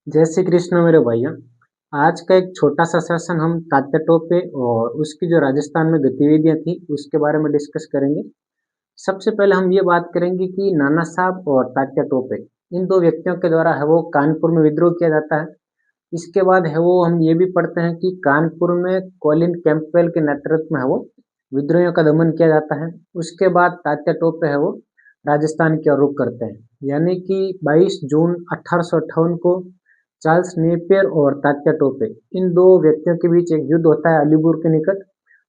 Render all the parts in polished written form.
जय श्री कृष्ण मेरे भैया। आज का एक छोटा सा सेशन हम तात्या टोपे और उसकी जो राजस्थान में गतिविधियां थी उसके बारे में डिस्कस करेंगे। सबसे पहले हम ये बात करेंगे कि नाना साहब और तात्या टोपे इन दो व्यक्तियों के द्वारा है वो कानपुर में विद्रोह किया जाता है। इसके बाद है वो हम ये भी पढ़ते हैं कि कानपुर में कॉलिन कैंपबेल के नेतृत्व में है वो विद्रोहियों का दमन किया जाता है। उसके बाद तात्या टोपे है वो राजस्थान की ओर रुख करते हैं, यानी कि 22 जून 1858 को चार्ल्स नेपियर और तात्या टोपे इन दो व्यक्तियों के बीच एक युद्ध होता है अलीपुर के निकट।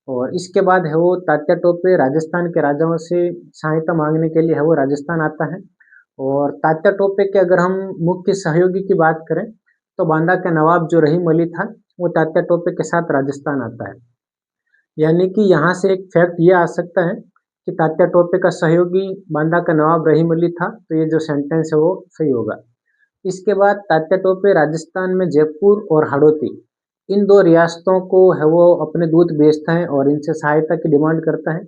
और इसके बाद है वो तात्या टोपे राजस्थान के राजाओं से सहायता मांगने के लिए है वो राजस्थान आता है। और तात्या टोपे के अगर हम मुख्य सहयोगी की बात करें तो बांदा का नवाब जो रहीम अली था वो तात्या टोपे के साथ राजस्थान आता है। यानी कि यहाँ से एक फैक्ट ये आ सकता है कि तात्या टोपे का सहयोगी बांदा का नवाब रहीम अली था, तो ये जो सेंटेंस है वो सही होगा। इसके बाद तात्या टोपे राजस्थान में जयपुर और हड़ौती इन दो रियासतों को है वो अपने दूत भेजता है और इनसे सहायता की डिमांड करता है।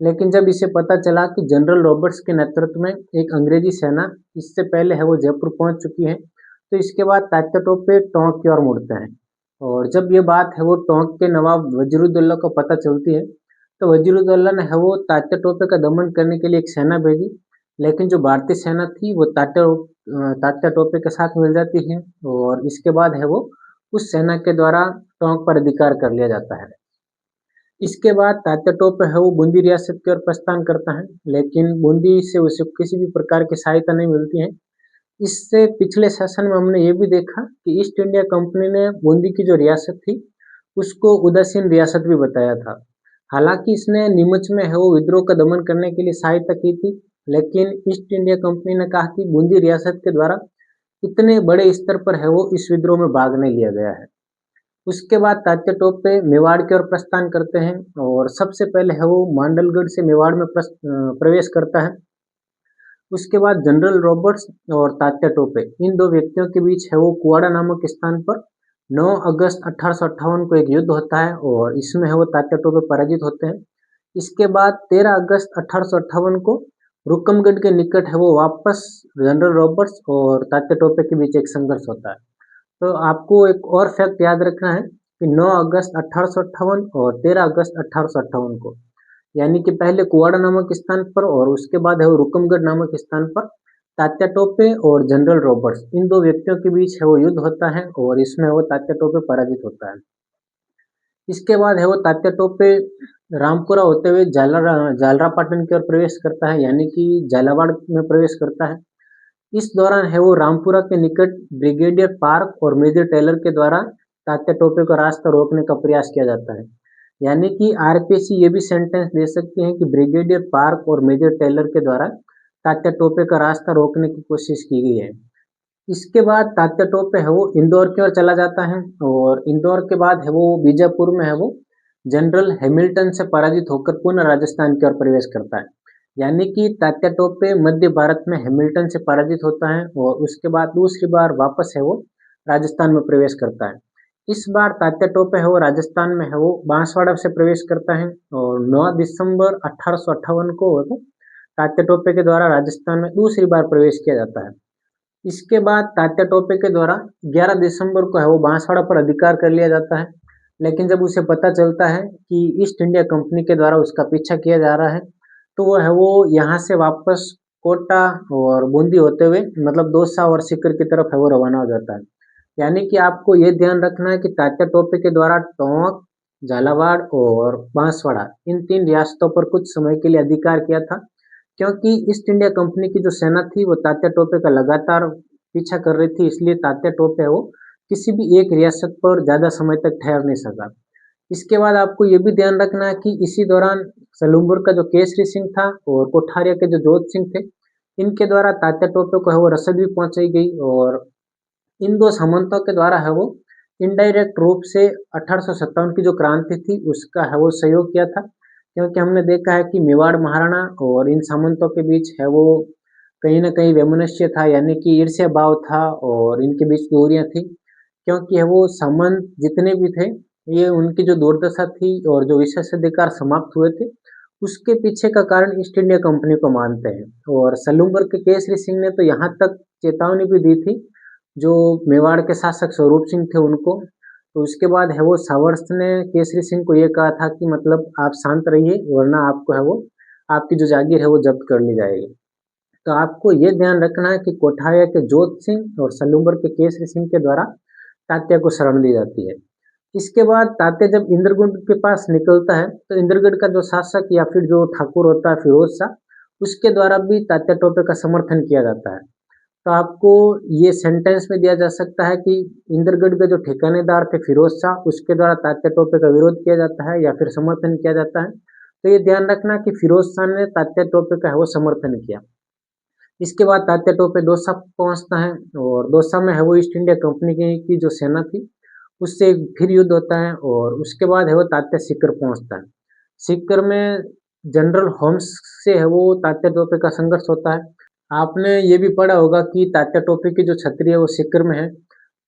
लेकिन जब इसे पता चला कि जनरल रॉबर्ट्स के नेतृत्व में एक अंग्रेजी सेना इससे पहले है वो जयपुर पहुंच चुकी है, तो इसके बाद तात्या टोपे टोंक की ओर मुड़ते हैं। और जब ये बात है वो टोंक के नवाब वजीरुद्दौला को पता चलती है, तो वजीरुद्दौला ने है वो तात्या टोपे का दमन करने के लिए एक सेना भेजी। लेकिन जो भारतीय सेना थी वो तात्या टोपे के साथ मिल जाती है और इसके बाद है वो उस सेना के द्वारा टोंक पर अधिकार कर लिया जाता है। इसके बाद तात्या टोपे है वो बूंदी रियासत की ओर प्रस्थान करता है, लेकिन बूंदी से उसे किसी भी प्रकार की सहायता नहीं मिलती है। इससे पिछले सेशन में हमने ये भी देखा कि ईस्ट इंडिया कंपनी ने बूंदी की जो रियासत थी उसको उदासीन रियासत भी बताया था। हालांकि इसने नीमच में है वो विद्रोह का दमन करने के लिए सहायता की थी, लेकिन ईस्ट इंडिया कंपनी ने कहा कि बूंदी रियासत के द्वारा इतने बड़े स्तर पर है वो इस विद्रोह में भाग नहीं लिया गया है। उसके बाद तात्या टोपे मेवाड़ की ओर प्रस्थान करते हैं और सबसे पहले है वो मांडलगढ़ से मेवाड़ में प्रवेश करता है। उसके बाद जनरल रॉबर्ट्स और तात्या टोपे इन दो व्यक्तियों के बीच है वो कुआड़ा नामक स्थान पर 9 अगस्त 1858 को एक युद्ध होता है और इसमें है वो तात्या टोपे पराजित होते हैं। इसके बाद 13 अगस्त 1858 को रुकमगढ़ के निकट है वो वापस जनरल रॉबर्ट्स और तात्या टोपे के बीच एक संघर्ष होता है। तो आपको एक और फैक्ट याद रखना है कि 9 अगस्त 1858 और 13 अगस्त 1858 को, यानी कि पहले कुवाड़ा नामक स्थान पर और उसके बाद है वो रुकमगढ़ नामक स्थान पर तात्या टोपे और जनरल रॉबर्ट्स इन दो व्यक्तियों के बीच है वो युद्ध होता है और इसमें वो तात्या टोपे पराजित होता है। इसके बाद है वो तात्या टोपे रामपुरा होते हुए जालरापाटन की ओर प्रवेश करता है, यानी कि झालावाड़ में प्रवेश करता है। इस दौरान है वो रामपुरा के निकट ब्रिगेडियर पार्क और मेजर टेलर के द्वारा तात्या टोपे को रास्ता रोकने का प्रयास किया जाता है। यानी कि आरपीसी ये भी सेंटेंस दे सकते हैं कि ब्रिगेडियर पार्क और मेजर टेलर के द्वारा तात्या टोपे का रास्ता रोकने की कोशिश की गई है। इसके बाद तात्या टोपे है वो इंदौर की ओर चला जाता है और इंदौर के बाद है वो बीजापुर में है वो जनरल हैमिल्टन से पराजित होकर पुनः राजस्थान की ओर प्रवेश करता है। यानी कि तात्या टोपे मध्य भारत में हैमिल्टन से पराजित होता है और उसके बाद दूसरी बार वापस है वो राजस्थान में प्रवेश करता है। इस बार तात्या टोपे है वो राजस्थान में है वो बांसवाड़ा से प्रवेश करता है और 9 दिसंबर 1858 को है वो तात्या टोपे के द्वारा राजस्थान में दूसरी बार प्रवेश किया जाता है। इसके बाद तात्या टोपे के द्वारा 11 दिसंबर को है वो बांसवाड़ा पर अधिकार कर लिया जाता है। लेकिन जब उसे पता चलता है कि ईस्ट इंडिया कंपनी के द्वारा उसका पीछा किया जा रहा है, तो वो है वो यहाँ से वापस कोटा और बूंदी होते हुए मतलब दौसा और सीकर की तरफ है वो रवाना हो जाता है। यानी कि आपको ये ध्यान रखना है कि तात्या टोपे के द्वारा टोंक, झालावाड़ और बांसवाड़ा इन 3 रियासतों पर कुछ समय के लिए अधिकार किया था, क्योंकि ईस्ट इंडिया कंपनी की जो सेना थी वो तात्या टोपे का लगातार पीछा कर रही थी, इसलिए तात्या टोपे वो किसी भी एक रियासत पर ज़्यादा समय तक ठहर नहीं सका। इसके बाद आपको ये भी ध्यान रखना है कि इसी दौरान सलूम्बर का जो केसरी सिंह था और कोठारिया के जो जोध सिंह थे, इनके द्वारा तात्या टोपे को है वो रसद भी पहुंचाई गई और इन दो सामंतों के द्वारा है वो इनडायरेक्ट रूप से 1857 की जो क्रांति थी उसका है वो सहयोग किया था, क्योंकि हमने देखा है कि मेवाड़ महाराणा और इन सामंतों के बीच है वो कहीं ना कहीं वैमनस्य था, यानी कि ईर्ष्या भाव था और इनके बीच दूरियां थी। क्योंकि है वो सामंत जितने भी थे ये उनकी जो दुर्दशा थी और जो विशेषाधिकार समाप्त हुए थे उसके पीछे का कारण ईस्ट इंडिया कंपनी को मानते हैं। और सलूम्बर के केसरी सिंह ने तो यहाँ तक चेतावनी भी दी थी जो मेवाड़ के शासक स्वरूप सिंह थे उनको। तो उसके बाद है वो सावर्स ने केसरी सिंह को ये कहा था कि मतलब आप शांत रहिए वरना आपको है वो आपकी जो जागीर है वो जब्त कर ली जाएगी। तो आपको ये ध्यान रखना है कि कोठारिया के जोत सिंह और सलूम्बर के केसरी सिंह के द्वारा तात्या को शरण दी जाती है। इसके बाद तात्या जब इंद्रगुप्त के पास निकलता है तो इंद्रगढ़ का जो शासक या फिर जो ठाकुर होता है फिरोज शाह, उसके द्वारा भी तात्या टोपे का समर्थन किया जाता है। तो आपको ये सेंटेंस में दिया जा सकता है कि इंद्रगढ़ के जो ठिकानेदार थे फिरोज शाह, उसके द्वारा तात्या टोपे का विरोध किया जाता है या फिर समर्थन किया जाता है। तो ये ध्यान रखना कि फिरोज शाह ने तात्या टोपे का है वो समर्थन किया। इसके बाद तात्या टोपे दौसा पहुंचता है और दौसा में है वो ईस्ट इंडिया कंपनी की जो सेना थी उससे फिर युद्ध होता है और उसके बाद है वो तात्या सीकर पहुंचता है। सीकर में जनरल होम्स से है वो तात्या टोपे का संघर्ष होता है। आपने ये भी पढ़ा होगा कि तात्या टोपे की जो छतरी है वो सीकर में है।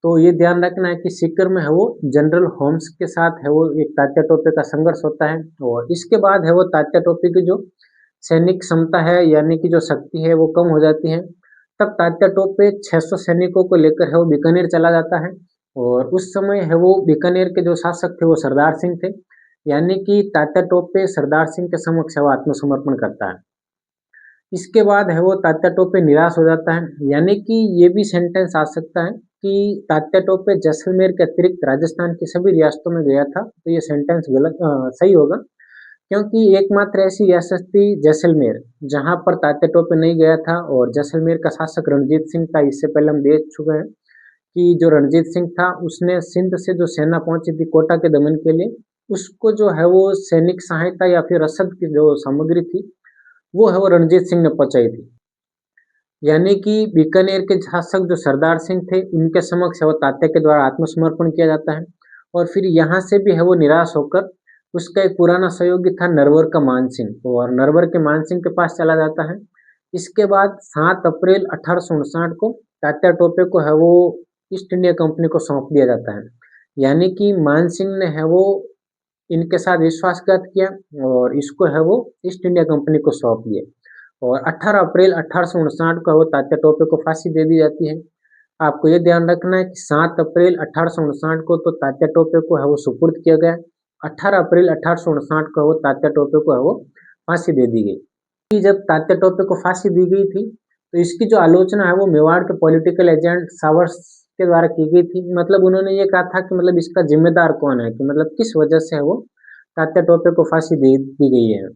तो ये ध्यान रखना है कि सीकर में है वो जनरल होम्स के साथ है वो एक तात्या टोपे का संघर्ष होता है और इसके बाद है वो तात्या टोपे की जो सैनिक क्षमता है यानी कि जो शक्ति है वो कम हो जाती है। तब तात्या टोपे 600 सैनिकों को लेकर है वो बीकानेर चला जाता है और उस समय है वो बीकानेर के जो शासक थे वो सरदार सिंह थे। यानी कि तात्या टोपे सरदार सिंह के समक्ष है वो आत्मसमर्पण करता है। इसके बाद है वो तात्या टोपे निराश हो जाता है। यानी कि ये भी सेंटेंस आ सकता है कि तात्या टोपे जैसलमेर के अतिरिक्त राजस्थान की सभी रियासतों में गया था। तो ये सेंटेंस सही होगा क्योंकि एकमात्र ऐसी रियासत थी जैसलमेर जहां पर तात्या टोपे नहीं गया था और जैसलमेर का शासक रणजीत सिंह था। इससे पहले हम देख चुके हैं कि जो रणजीत सिंह था उसने सिंध से जो सेना पहुंची थी कोटा के दमन के लिए, उसको जो है वो सैनिक सहायता या फिर रसद की जो सामग्री थी वो है वो रणजीत सिंह ने पहुंचाई थी। यानी कि बीकानेर के शासक जो सरदार सिंह थे उनके समक्ष है वो तात्या के द्वारा आत्मसमर्पण किया जाता है और फिर यहाँ से भी है वो निराश होकर उसका एक पुराना सहयोगी था नरवर का मान सिंह और नरवर के मान सिंह के पास चला जाता है। इसके बाद 7 अप्रैल 1859 को तात्या टोपे को है वो ईस्ट इंडिया कंपनी को सौंप दिया जाता है। यानी कि मान सिंह ने है वो इनके साथ विश्वासघात किया और इसको है वो ईस्ट इंडिया कंपनी को सौंप दिया और 18 अप्रैल 1859 को वो तात्या टोपे को फांसी दे दी जाती है। आपको ये ध्यान रखना है कि 7 अप्रैल 1859 को तो तात्या टोपे को है वो सुपुर्द किया गया। 18 अप्रैल 1859 को वो तात्या टोपे को है वो फांसी दे दी गई। कि जब तात्या टोपे को फांसी दी गई थी तो इसकी जो आलोचना है वो मेवाड़ के पॉलिटिकल एजेंट सावर्स के द्वारा की गई थी। मतलब उन्होंने ये कहा था कि मतलब इसका जिम्मेदार कौन है, कि मतलब किस वजह से है वो तात्या टोपे को फांसी दे दी गई है।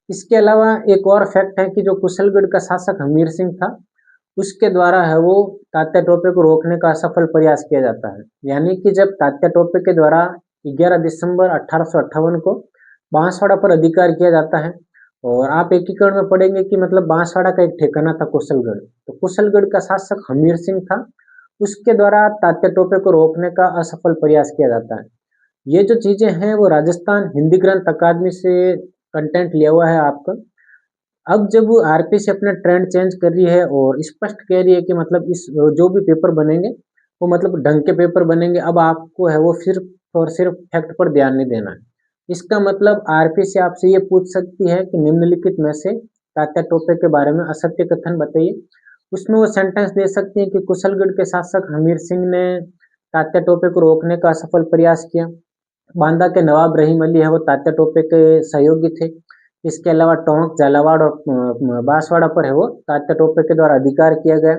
इसके अलावा एक और फैक्ट है कि जो कुशलगढ़ का शासक हमीर सिंह था उसके द्वारा है वो तात्या टोपे को रोकने का असफल प्रयास किया जाता है। यानी कि जब तात्या टोपे के द्वारा 11 दिसंबर 1858 को बांसवाड़ा पर अधिकार किया जाता है और आप एकीकरण में पढ़ेंगे कि मतलब बांसवाड़ा का एक ठिकाना था कुशलगढ़। तो कुशलगढ़ का शासक हमीर सिंह था, उसके द्वारा तात्या टोपे को रोकने का असफल प्रयास किया जाता है। ये जो चीजें हैं वो राजस्थान हिंदी ग्रंथ अकादमी से कंटेंट लिया हुआ है आपका। अब जब आरपीसी अपना ट्रेंड चेंज कर रही है और स्पष्ट कह रही है कि मतलब इस जो भी पेपर बनेंगे वो मतलब ढंग के पेपर बनेंगे, अब आपको है वो सिर्फ और सिर्फ फैक्ट पर ध्यान नहीं देना है। इसका मतलब आरपीसी आपसे ये पूछ सकती है कि निम्नलिखित में से तात्या टोपे के बारे में असत्य कथन बताइए। उसमें वो सेंटेंस दे सकती है कि कुशलगढ़ के शासक हमीर सिंह ने तात्या टोपे को रोकने का असफल प्रयास किया। बांदा के नवाब रहीम अली है वो तात्या टोपे के सहयोगी थे। इसके अलावा टोंक, झालावाड़ और बांसवाड़ा पर है वो तात्या टोपे के द्वारा अधिकार किया गया।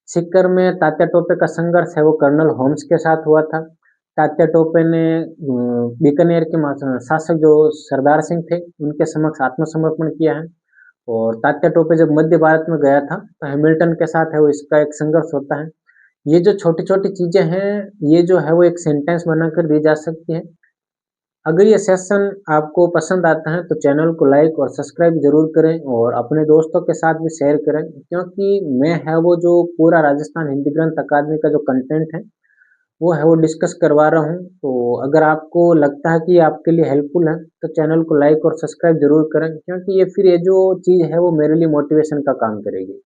सीकर में तात्या टोपे का संघर्ष है वो कर्नल होम्स के साथ हुआ था। तात्या टोपे ने बीकानेर के शासक जो सरदार सिंह थे उनके समक्ष आत्मसमर्पण किया है और तात्या टोपे जब मध्य भारत में गया था तो हैमिल्टन के साथ है वो इसका एक संघर्ष होता है। ये जो छोटी छोटी चीजें हैं ये जो है वो एक सेंटेंस बनाकर दी जा सकती है। अगर ये सेशन आपको पसंद आता है तो चैनल को लाइक और सब्सक्राइब जरूर करें और अपने दोस्तों के साथ भी शेयर करें, क्योंकि मैं है वो जो पूरा राजस्थान हिंदी ग्रंथ अकादमी का जो कंटेंट है वो है वो डिस्कस करवा रहा हूँ। तो अगर आपको लगता है कि ये आपके लिए हेल्पफुल है तो चैनल को लाइक और सब्सक्राइब जरूर करें, क्योंकि ये फिर ये जो चीज़ है वो मेरे लिए मोटिवेशन का काम करेगी।